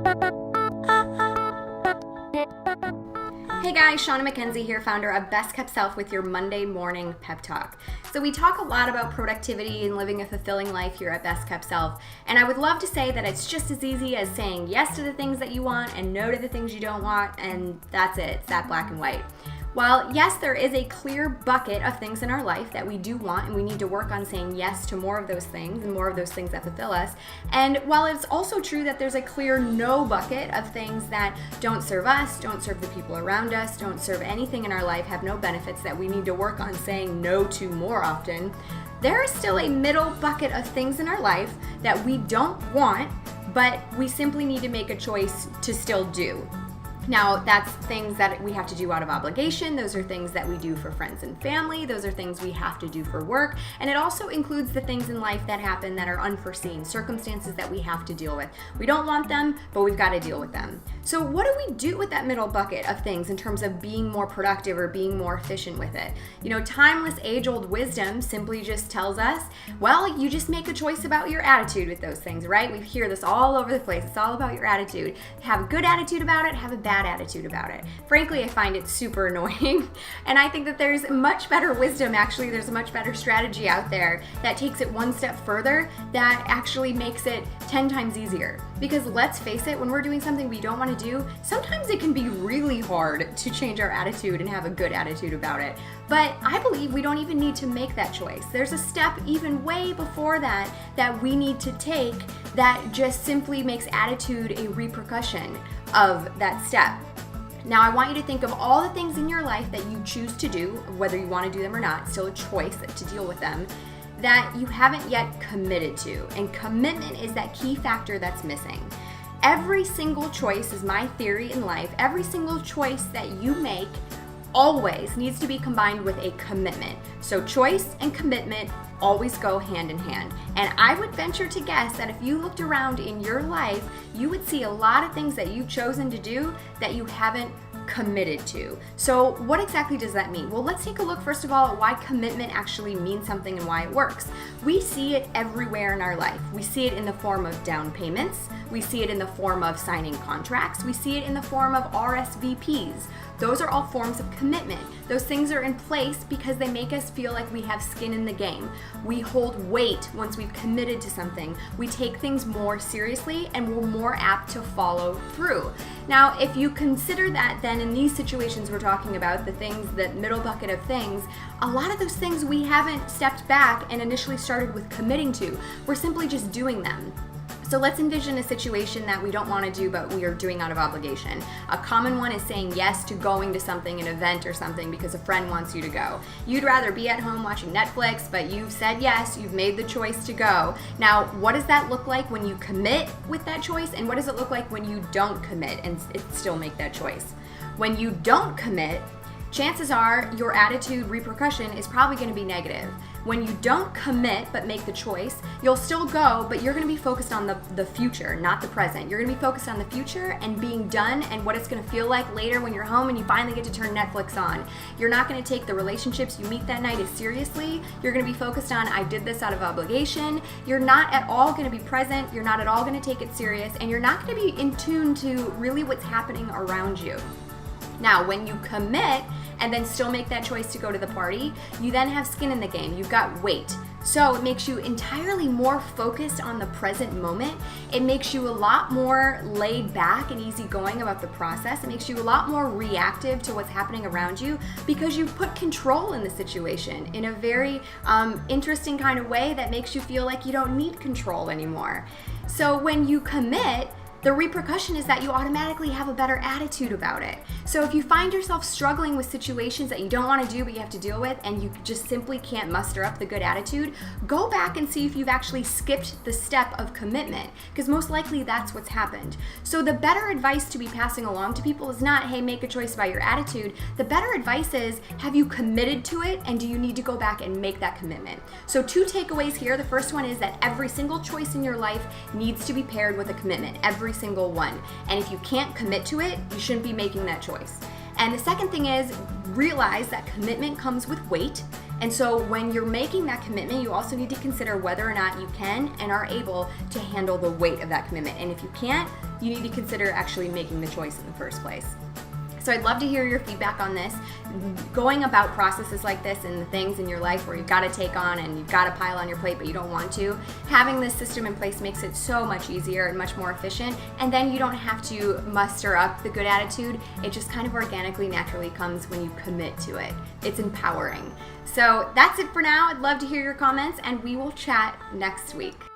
Hey guys, Shauna Mackenzie here, founder of Best Kept Self with your Monday morning pep talk. So we talk a lot about productivity and living a fulfilling life here at Best Kept Self, and I would love to say that it's just as easy as saying yes to the things that you want and no to the things you don't want, and that's it. It's that black and white. While yes, there is a clear bucket of things in our life that we do want, and we need to work on saying yes to more of those things and more of those things that fulfill us. And while it's also true that there's a clear no bucket of things that don't serve us, don't serve the people around us, don't serve anything in our life, have no benefits that we need to work on saying no to more often, there is still a middle bucket of things in our life that we don't want, but we simply need to make a choice to still do. Now, that's things that we have to do out of obligation. Those are things that we do for friends and family. Those are things we have to do for work. And it also includes the things in life that happen that are unforeseen, circumstances that we have to deal with. We don't want them, but we've got to deal with them. So what do we do with that middle bucket of things in terms of being more productive or being more efficient with it? You know, timeless age-old wisdom simply just tells us, well, you just make a choice about your attitude with those things, right? We hear this all over the place. It's all about your attitude. Have a good attitude about it, have a bad attitude about it. Frankly, I find it super annoying, and I think that there's much better wisdom, actually there's a much better strategy out there that takes it one step further, that actually makes it 10 times easier. Because let's face it, when we're doing something we don't want to do, sometimes it can be really hard to change our attitude and have a good attitude about it. But I believe we don't even need to make that choice. There's a step even way before that that we need to take that just simply makes attitude a repercussion of that step. Now, I want you to think of all the things in your life that you choose to do, whether you want to do them or not, still a choice to deal with them, that you haven't yet committed to. And commitment is that key factor that's missing. Every single choice is my theory in life. Every single choice that you make always needs to be combined with a commitment. So choice and commitment always go hand in hand. And I would venture to guess that if you looked around in your life, you would see a lot of things that you've chosen to do that you haven't committed to. So what exactly does that mean? Well, let's take a look first of all at why commitment actually means something and why it works. We see it everywhere in our life. We see it in the form of down payments. We see it in the form of signing contracts. We see it in the form of RSVPs. Those are all forms of commitment. Those things are in place because they make us feel like we have skin in the game. We hold weight once we've committed to something. We take things more seriously and we're more apt to follow through. Now, if you consider that, then in these situations we're talking about, the things, that middle bucket of things, a lot of those things we haven't stepped back and initially started with committing to. We're simply just doing them. So let's envision a situation that we don't want to do, but we are doing out of obligation. A common one is saying yes to going to something, an event or something, because a friend wants you to go. You'd rather be at home watching Netflix, but you've said yes, you've made the choice to go. Now, what does that look like when you commit with that choice, and what does it look like when you don't commit and still make that choice? When you don't commit, chances are your attitude repercussion is probably going to be negative. When you don't commit but make the choice, you'll still go, but you're going to be focused on the future, not the present. You're going to be focused on the future and being done and what it's going to feel like later when you're home and you finally get to turn Netflix on. You're not going to take the relationships you meet that night as seriously. You're going to be focused on, I did this out of obligation. You're not at all going to be present. You're not at all going to take it serious, and you're not going to be in tune to really what's happening around you. Now, when you commit and then still make that choice to go to the party, you then have skin in the game. You've got weight. So it makes you entirely more focused on the present moment. It makes you a lot more laid back and easygoing about the process. It makes you a lot more reactive to what's happening around you because you put control in the situation in a very interesting kind of way that makes you feel like you don't need control anymore. So when you commit, the repercussion is that you automatically have a better attitude about it. So if you find yourself struggling with situations that you don't want to do but you have to deal with, and you just simply can't muster up the good attitude, go back and see if you've actually skipped the step of commitment, because most likely that's what's happened. So the better advice to be passing along to people is not, hey, make a choice about your attitude. The better advice is, have you committed to it, and do you need to go back and make that commitment? So 2 takeaways here. The first one is that every single choice in your life needs to be paired with a commitment. Every single one. And if you can't commit to it, you shouldn't be making that choice. And the second thing is, realize that commitment comes with weight. And so when you're making that commitment, you also need to consider whether or not you can and are able to handle the weight of that commitment. And if you can't, you need to consider actually making the choice in the first place. So I'd love to hear your feedback on this. Going about processes like this and the things in your life where you've got to take on and you've got to pile on your plate but you don't want to, having this system in place makes it so much easier and much more efficient, and then you don't have to muster up the good attitude. It just kind of organically, naturally comes when you commit to it. It's empowering. So that's it for now. I'd love to hear your comments, and we will chat next week.